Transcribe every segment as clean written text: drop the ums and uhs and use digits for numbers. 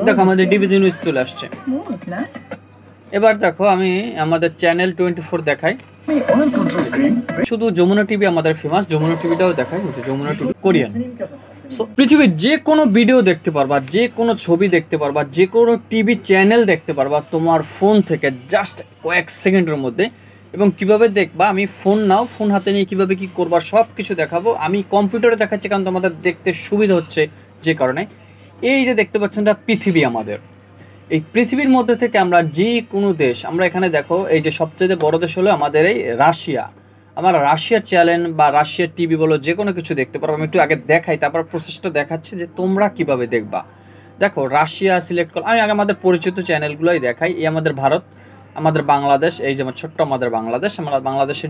দেখো আমাদের DBC news চলে আসছে। এবার দেখো আমি আমাদের চ্যানেল 24 দেখাই। শুধু যমুনা টিভি আমাদের ফেমাস, যমুনা টিভিটাও দেখাই, যমুনা টিভি কোরিয়ান। পৃথিবীর যে কোনো ভিডিও দেখতে পারবা, যে কোনো ছবি দেখতে পারবা, যে কোনো টিভি চ্যানেল দেখতে পারবা তোমার ফোন থেকে জাস্ট কয়েক সেকেন্ডের মধ্যে। এবং কিভাবে দেখবা, আমি ফোন হাতে নিয়ে কিভাবে কি করবা সব কিছু দেখাবো। আমি কম্পিউটারে দেখাচ্ছি কারণ তোমাদের দেখতে সুবিধা হচ্ছে যে কারণে। এই যে দেখতে পাচ্ছেন না পৃথিবী, আমাদের এই পৃথিবীর মধ্যে থেকে আমরা যে কোনো দেশ, আমরা এখানে দেখো এই যে সবচেয়ে বড় দেশ হলো আমাদের এই রাশিয়া। আমার রাশিয়ার চ্যানেল বা রাশিয়ার টিভি বলো যে কোনো কিছু দেখতে পারো। আমি একটু আগে দেখাই, তারপর প্রসেসটা দেখাচ্ছি যে তোমরা কিভাবে দেখবা। দেখো রাশিয়া সিলেক্ট করো, আমি আগে আমাদের পরিচিত চ্যানেলগুলোই দেখাই। এই আমাদের ভারত, আমাদের বাংলাদেশ, এই যেমন ছোট্ট আমাদের বাংলাদেশ, আমরা বাংলাদেশের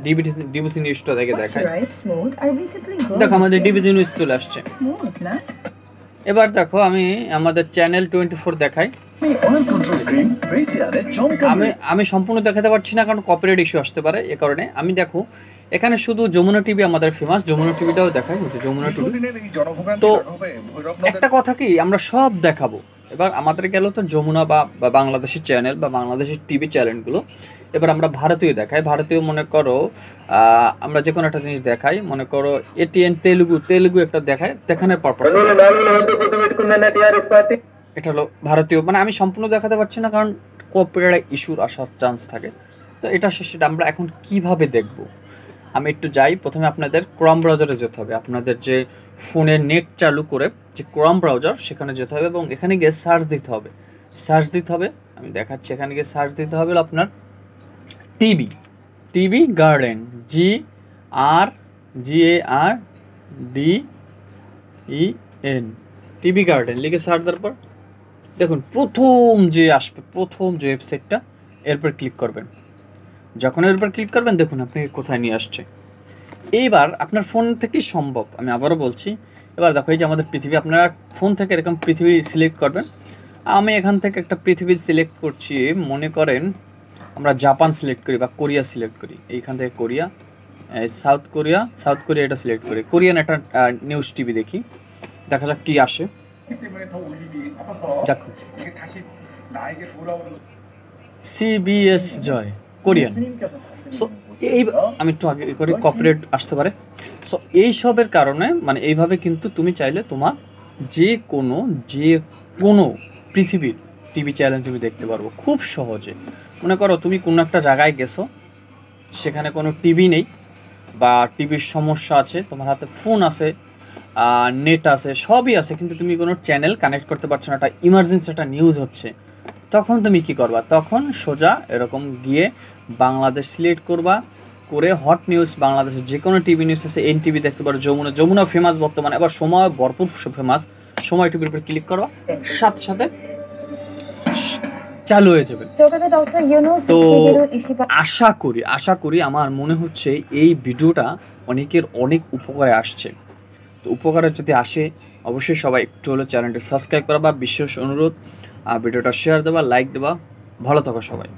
ডিবিসি নিউজটা থেকে দেখাই। দেখো আমাদের ডিবিসি নিউজ চলে আসছে। এবার দেখো আমি আমাদের চ্যানেল 24 দেখাই। আমি সম্পূর্ণ দেখাতে পারছি না কারণ কপিরাইট ইস্যু আসতে পারে, এ কারণে। আমি দেখো এখানে শুধু যমুনা টিভি আমাদের ফেমাস, যমুনা টিভিটাও দেখাই, যমুনা টিভি। তো একটা কথা কি, আমরা সব দেখাবো। এবার আমাদের গেল তো যমুনা বা বাংলাদেশের চ্যানেল বা বাংলাদেশের টিভি চ্যানেলগুলো। এবার আমরা ভারতীয় দেখাই। ভারতীয় মনে করো আমরা যে কোনো একটা জিনিস দেখাই, মনে করো এটিএন তেলুগু একটা দেখায়, দেখানোর পারপাস। এটা হলো ভারতীয়, মানে আমি সম্পূর্ণ দেখাতে পারছি না কারণ কপিরাইট ইস্যুর আসার চান্স থাকে। তো এটা সেটা আমরা এখন কিভাবে দেখব। আমি একটু যাই, প্রথমে আপনাদের ক্রম ব্রাউজারে যেতে হবে। আপনাদের যে ফোনে নেট চালু করে যে ক্রম ব্রাউজার, সেখানে যেতে হবে এবং এখানে গিয়ে সার্চ দিতে হবে। আমি দেখাচ্ছি, এখানে গিয়ে সার্চ দিতে হবে আপনার TV garden, GARDEN, TV garden লিখে সার্চ দেওয়ার পর দেখুন প্রথম যে আসবে, প্রথম যে ওয়েবসাইটটা, এরপর ক্লিক করবেন। যখন এর উপর ক্লিক করবেন দেখুন আপনাকে কোথায় নিয়ে আসছে। এইবার আপনার ফোন থেকেই সম্ভব, আমি আবারও বলছি। এবার দেখো এই যে আমাদের পৃথিবী, আপনারা ফোন থেকে এরকম পৃথিবী সিলেক্ট করবেন। আমি এখান থেকে একটা পৃথিবী সিলেক্ট করছি, মনে করেন আমরা জাপান সিলেক্ট করি বা কোরিয়া সিলেক্ট করি। এইখান থেকে কোরিয়া, সাউথ কোরিয়া এটা সিলেক্ট করি। কোরিয়ান একটা নিউজ টিভি দেখি, দেখা যাক কি আসে। দেখো CBS জয় কোরিয়ান। সো এই আমি একটু আগে করে কপিরাইট আসতে পারে। সো এইসবের কারণে মানে এইভাবে কিন্তু তুমি চাইলে তোমার যে কোনো পৃথিবীর টিভি চ্যানেল তুমি দেখতে পারবো খুব সহজে। মনে করো তুমি কোনো একটা জায়গায় গেছো, সেখানে কোনো টিভি নেই বা টিভির সমস্যা আছে, তোমার হাতে ফোন আছে, নেট আছে, সবই আছে, কিন্তু তুমি কোনো চ্যানেল কানেক্ট করতে পারছো না, একটা ইমার্জেন্সি একটা নিউজ হচ্ছে, তখন তুমি কি করবা? তখন সোজা এরকম গিয়ে বাংলাদেশ সিলেক্ট করবা, করে হট নিউজ, বাংলাদেশের যে কোনো টিভি নিউজ আছে এনটিভি দেখতে পারো। যমুনা ফেমাস বর্তমানে, এবার সময় ভরপুর ফেমাস, সময় টিভির উপর ক্লিক করবা, সাথে সাথে চালু হয়ে যাবে। তো আশা করি আমার মনে হচ্ছে এই ভিডিওটা অনেকের অনেক উপকারে আসছে। তো উপকারে যদি আসে অবশ্যই সবাই একটু হলো চ্যানেলটি সাবস্ক্রাইব করা বা বিশেষ অনুরোধ ভিডিওটা শেয়ার দেবা, লাইক দেবা। ভালো থাকো সবাই।